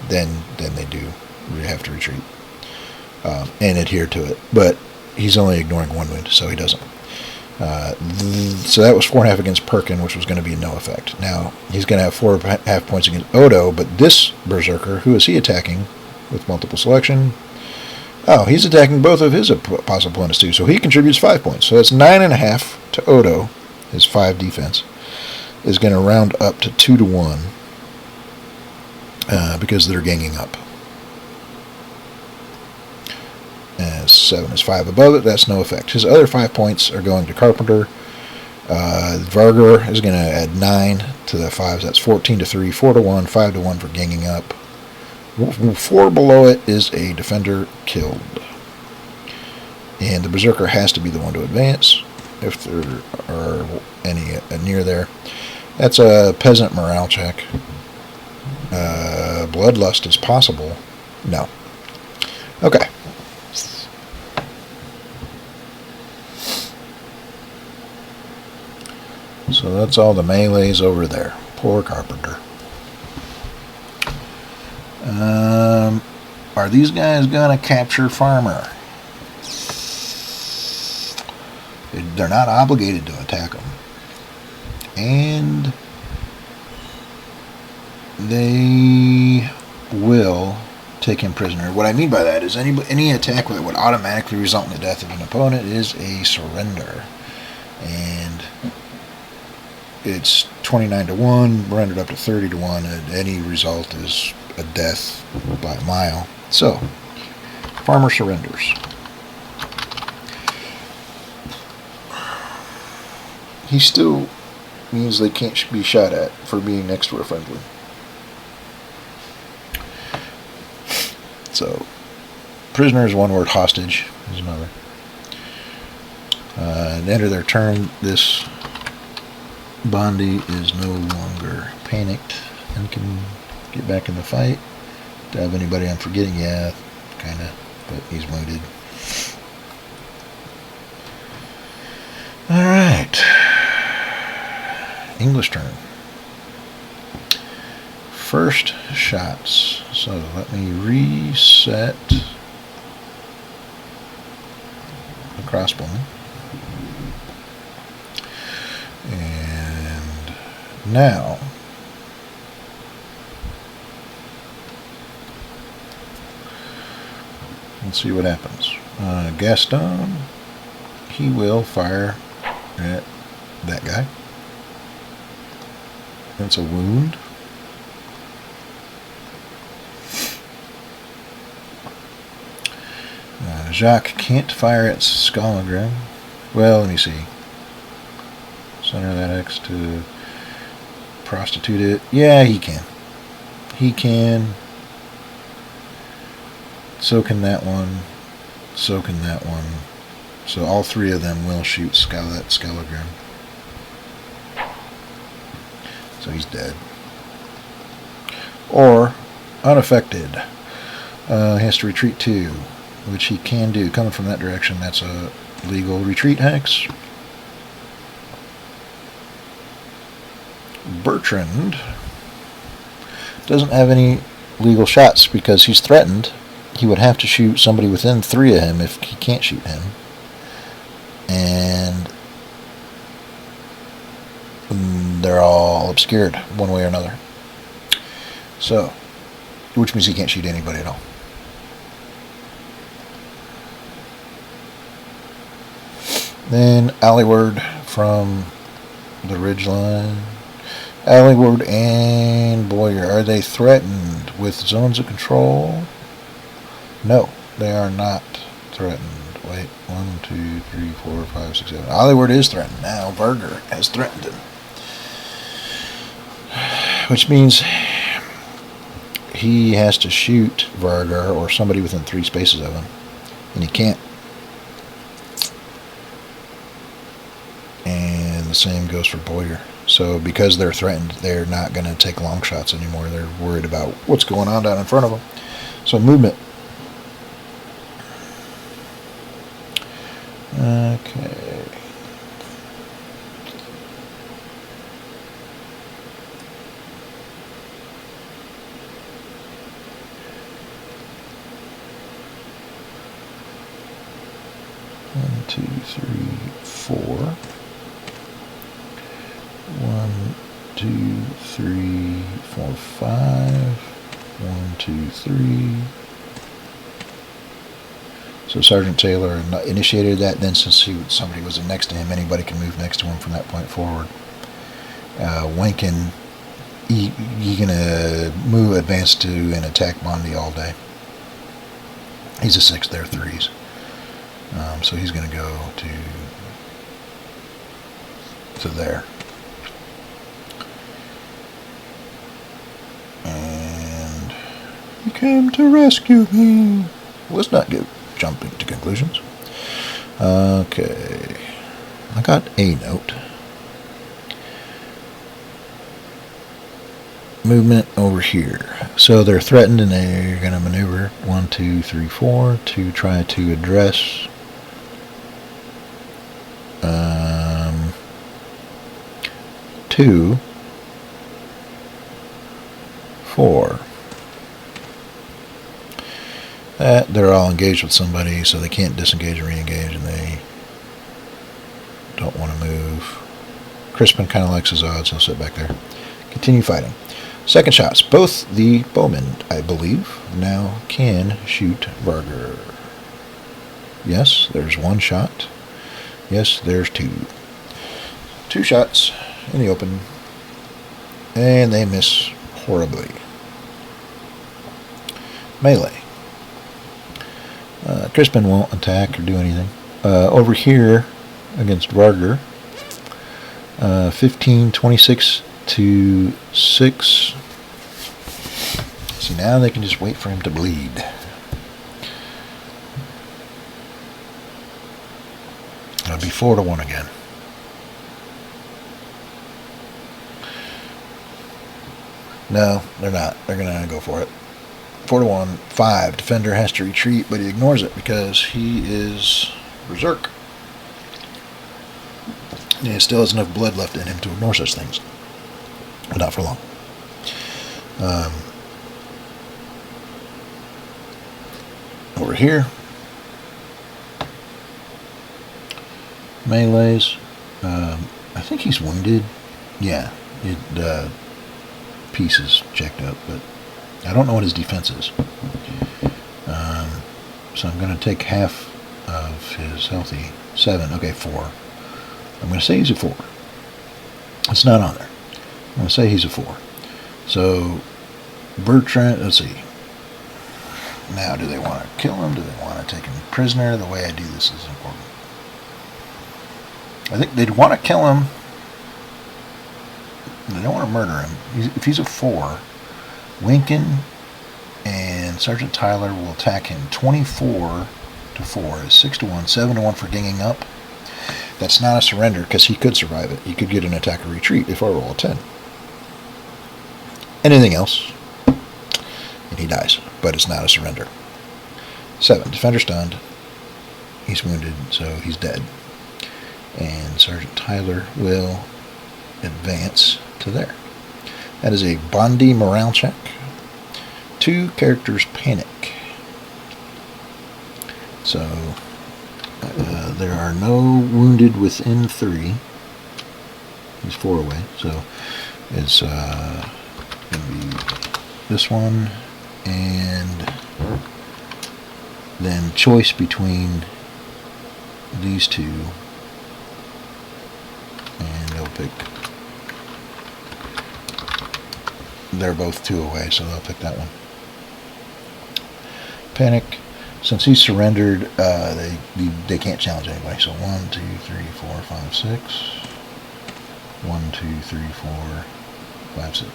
A: then they do have to retreat and adhere to it. But he's only ignoring 1 wound, so he doesn't. So that was 4.5 against Perkin, which was going to be no effect. Now he's going to have 4.5 points against Odo, but this Berserker, who is he attacking with multiple selection? Oh, he's attacking both of his possible opponents too, so he contributes 5 points. So that's 9.5 to Odo, his 5 defense, is going to round up to 2 to 1 because they're ganging up. 7 is 5 above it, that's no effect. His other 5 points are going to Carpenter. Varger is going to add 9 to the 5s, that's 14 to 3, 4 to 1, 5 to 1 for ganging up. 4 below it is a defender killed. And the Berserker has to be the one to advance, if there are any near there. That's a peasant morale check. Bloodlust is possible. No. Okay. So that's all the melees over there. Poor Carpenter. Are these guys gonna capture Farmer? They're not obligated to attack him. And they will take him prisoner. What I mean by that is any attack that would automatically result in the death of an opponent is a surrender. And it's 29-1, rendered up to 30-1, and any result is a death by a mile. So, Farmer surrenders. He still means they can't be shot at for being next to a friendly. So, prisoner is one word, hostage is another. At the end of their turn, this Bondi is no longer panicked and can get back in the fight. Do I have anybody I'm forgetting? Yeah, kind of, but he's wounded. Alright. English turn. First shots. So let me reset the crossbowman. And now let's see what happens. Gaston, he will fire at that guy. That's a wound. Jacques can't fire at Skallagrim. Well, let me see. Center that X to prostitute it. Yeah, he can. He can. So can that one. So can that one. So all three of them will shoot Skallagrim. So he's dead. Or unaffected. He has to retreat 2, which he can do. Coming from that direction, that's a legal retreat hex. Bertrand doesn't have any legal shots because he's threatened. He would have to shoot somebody within 3 of him if he can't shoot him. And they're all obscured one way or another. So, which means he can't shoot anybody at all. Then Allyward from the ridgeline. Allyward and Boyer, are they threatened with zones of control? No, they are not threatened. Wait, 1, 2, 3, 4, 5, 6, 7. Allyward is threatened now. Berger has threatened him. Which means he has to shoot Vargar or somebody within 3 spaces of him. And he can't. And the same goes for Boyer. So because they're threatened, they're not going to take long shots anymore. They're worried about what's going on down in front of them. So movement. Okay. One, 2, 3, 4. 1, 2, 3, 4, 5. 1, 2, 3. So Sergeant Taylor initiated that. Then since somebody was next to him, anybody can move next to him from that point forward. Wenken, he gonna move, advance to and attack Bondi all day. He's a 6, they're 3s. So he's gonna go to there. And he came to rescue me. Was not good. Jumping to conclusions. Okay. I got a note. Movement over here. So they're threatened and they're going to maneuver 1, 2, 3, 4 to try to address 2, 4. they're all engaged with somebody, so they can't disengage or re-engage, and they don't want to move. Crispin kind of likes his odds. He'll sit back there. Continue fighting. Second shots. Both the bowmen, I believe, now can shoot Varger. Yes, there's one shot. Yes, there's two. Two shots in the open. And they miss horribly. Melee. Crispin won't attack or do anything. Over here against Varger. 15, 26 to 6. See, now they can just wait for him to bleed. It'll be 4 to 1 again. No, they're not. They're going to go for it. 4 to 1. 5. Defender has to retreat, but he ignores it because he is berserk. And he still has enough blood left in him to ignore such things. But not for long. Over here. Melees. I think he's wounded. Yeah. Pieces checked up, but I don't know what his defense is. So I'm going to take half of his healthy. 7. Okay, 4. I'm going to say he's a 4. It's not on there. I'm going to say he's a 4. So, Bertrand, let's see. Now, do they want to kill him? Do they want to take him prisoner? The way I do this is important. I think they'd want to kill him. They don't want to murder him. If he's a 4, Winkin and Sergeant Tyler will attack him 24 to 4. Is 6 to 1, 7 to 1 for ganging up. That's not a surrender because he could survive it. He could get an attack or retreat if I roll a 10. Anything else, and he dies. But it's not a surrender. 7. Defender stunned. He's wounded, so he's dead. And Sergeant Tyler will advance to there. That is a Bondi morale check. 2 characters panic. So there are no wounded within 3. He's 4 away, so it's going to be this one, and then choice between these 2, and they'll pick. They're both 2 away, so they'll pick that one. Panic. Since he's surrendered, they can't challenge anybody. So 1, 2, 3, 4, 5, 6. 1, 2, 3, 4, 5, 6.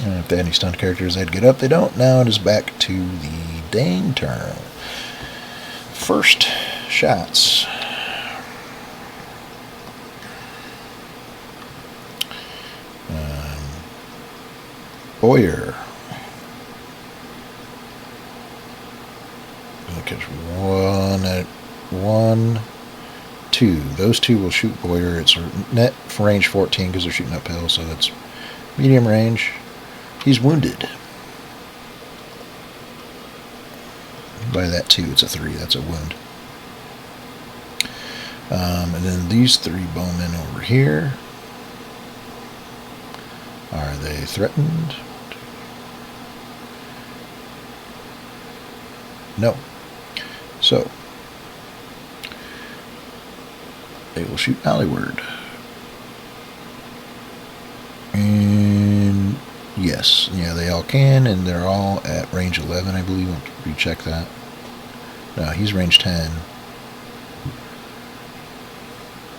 A: And if they had any stunned characters, they'd get up. They don't. Now it is back to the Dane turn. First shots. Boyer. Gonna catch 1 at 1, 2. Those 2 will shoot Boyer. It's net for range 14 because they're shooting uphill, so that's medium range. He's wounded. By that 2, it's a 3. That's a wound. And then these 3 bowmen over here. Are they threatened? No. So they will shoot alleyward. And yes, yeah, they all can, and they're all at range 11, I believe. I'll recheck that. No, he's range 10.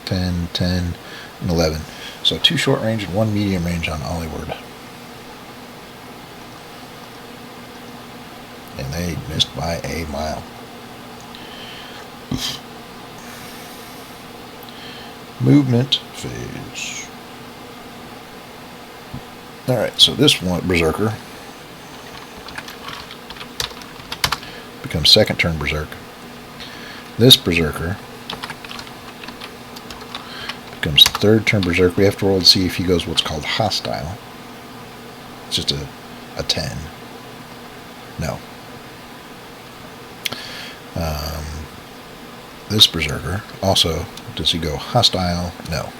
A: 10, 10, and 11. So 2 short range and 1 medium range on Ollyward. And they missed by a mile. Movement phase. Alright, so this one, Berserker, becomes second turn Berserk. This Berserker becomes third turn Berserk. We have to roll to see if he goes what's called hostile. It's just a 10. No. This Berserker also, does he go hostile? No.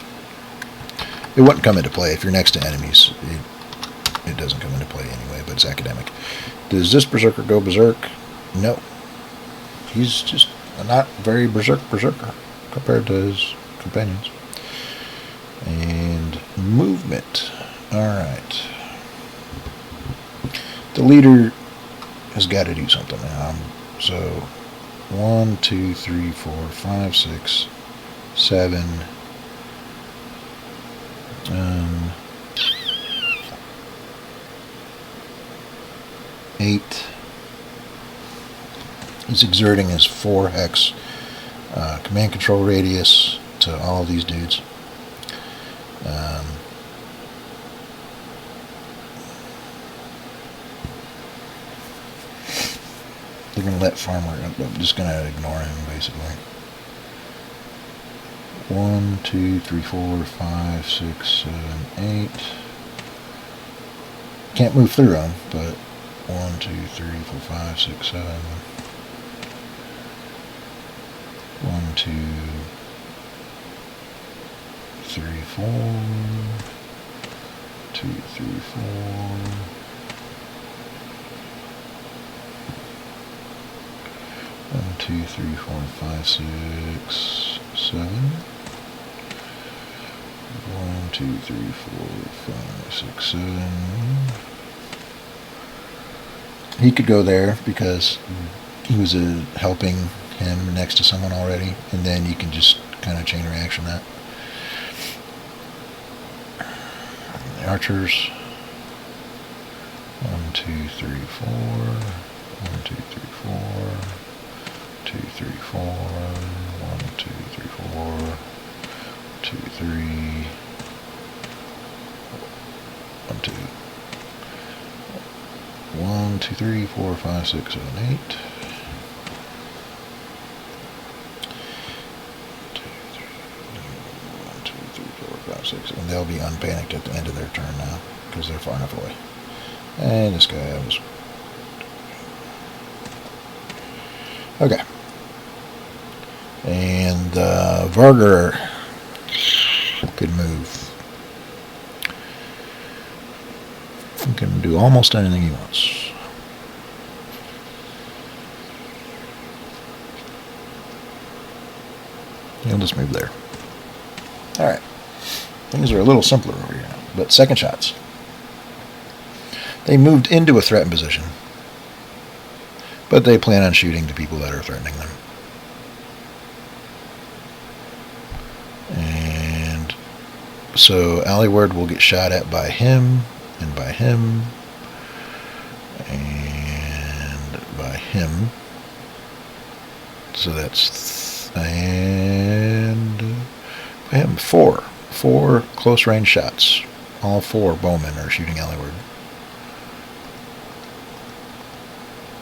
A: It wouldn't come into play if you're next to enemies. It doesn't come into play anyway, but it's academic. Does this Berserker go Berserk? No. He's just not very Berserker compared to his companions. And movement. Alright. The leader has got to do something now. So 1, 2, 3, 4, 5, 6, 7. 8. He's exerting his 4-hex command control radius to all of these dudes. They're going to let Farmer, I'm just going to ignore him basically. 1, 2, 3, 4, 5, 6, 7, 8. Can't move through them, but 1, 2, 3, 4, 5, 6, 7. 1, 2, 3, 4. 2, 3, 4. 1, 2, 3, 4, 5, 6, 7. 1, 2, 3, 4, 5, 6, 7. He could go there because he was helping him next to someone already, and then you can just kind of chain reaction that. The archers. 1, 2, 3, 4. 1, 2, 3, 4. 2, 3, 4. 1, 2, 3, 4. 2, 3. 1, 2. 1, 2, 3, 4, 5, 6, 7, 8. 6, and they'll be unpanicked at the end of their turn now because they're far enough away. And this guy was okay. And Varger could move. He can do almost anything he wants. He'll just move there. All right. Things are a little simpler over here now. But second shots. They moved into a threatened position. But they plan on shooting the people that are threatening them. And so Allyward will get shot at by him, and by him, and by him. So that's... and by him, 4 close range shots. All 4 bowmen are shooting Allyward.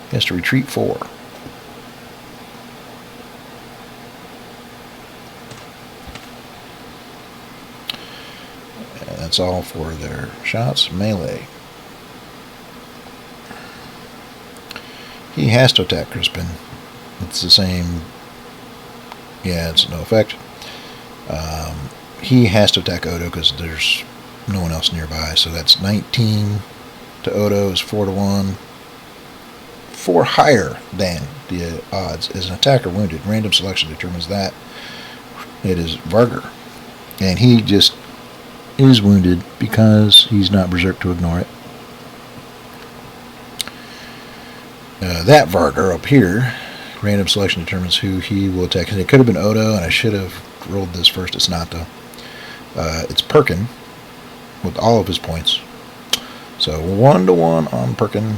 A: He has to retreat 4. And that's all 4 of their shots. Melee. He has to attack Crispin. It's the same. Yeah, it's no effect. He has to attack Odo because there's no one else nearby. So that's 19 to Odo is 4 to 1. 4 higher than the odds. As an attacker wounded, random selection determines that. It is Varger. And he just is wounded because he's not berserk to ignore it. That Varger up here, random selection determines who he will attack. And it could have been Odo, and I should have rolled this first. It's not, though. It's Perkin with all of his points. So 1 to 1 on Perkin,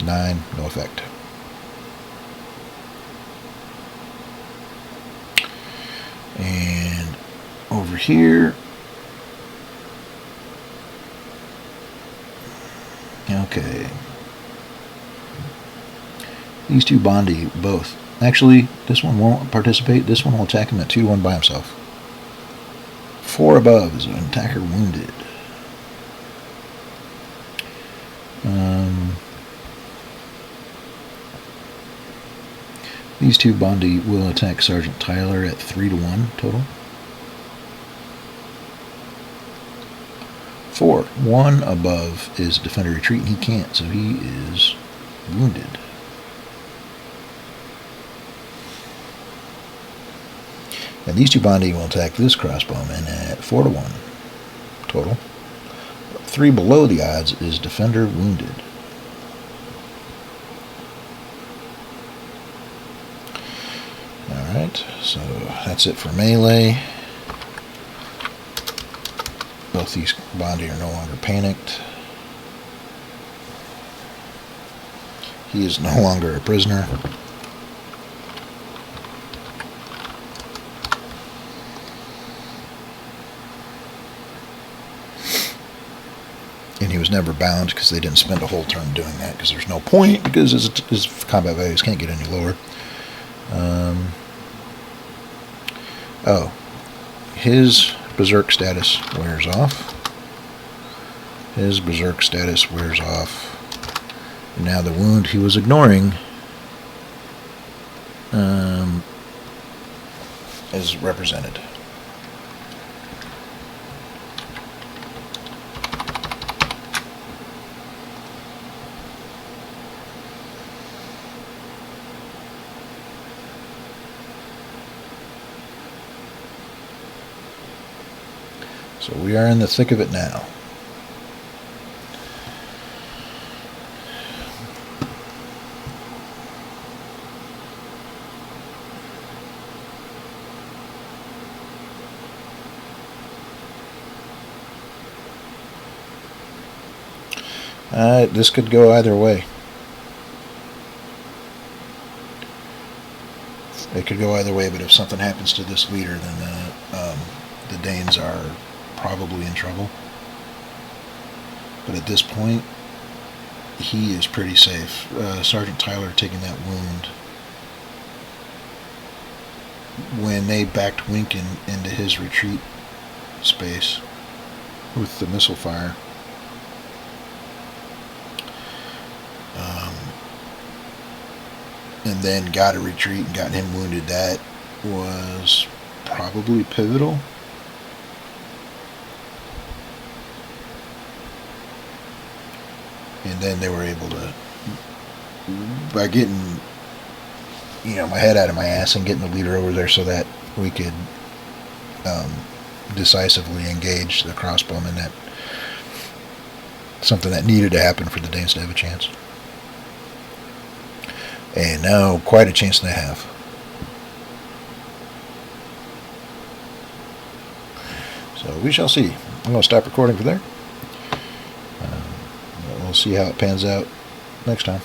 A: 9, no effect. And over here, okay. These two Bondi both. Actually, this one won't participate. This one will attack him at 2-1 by himself. 4 above is an attacker wounded. These two Bondi will attack Sergeant Tyler at 3-1 total. 4. 1 above is Defender Retreat, and he can't, so he is wounded. And these two Bondi will attack this crossbowman at 4-1 total. 3 below the odds is Defender wounded. Alright, so that's it for melee. Both these Bondi are no longer panicked. He is no longer a prisoner. And he was never bound because they didn't spend a whole turn doing that, because there's no point, because his combat values can't get any lower. His Berserk status wears off. His Berserk status wears off. And now the wound he was ignoring is represented. So we are in the thick of it now. This could go either way. It could go either way, but if something happens to this leader, then the Danes are probably in trouble. But at this point, he is pretty safe. Sergeant Tyler taking that wound when they backed Winkin into his retreat space with the missile fire. And then got a retreat and got him wounded. That was probably pivotal. And then they were able to, by getting, my head out of my ass and getting the leader over there so that we could decisively engage the crossbowmen. That something that needed to happen for the Danes to have a chance. And now, quite a chance they have. So we shall see. I'm going to stop recording for there. We'll see how it pans out next time.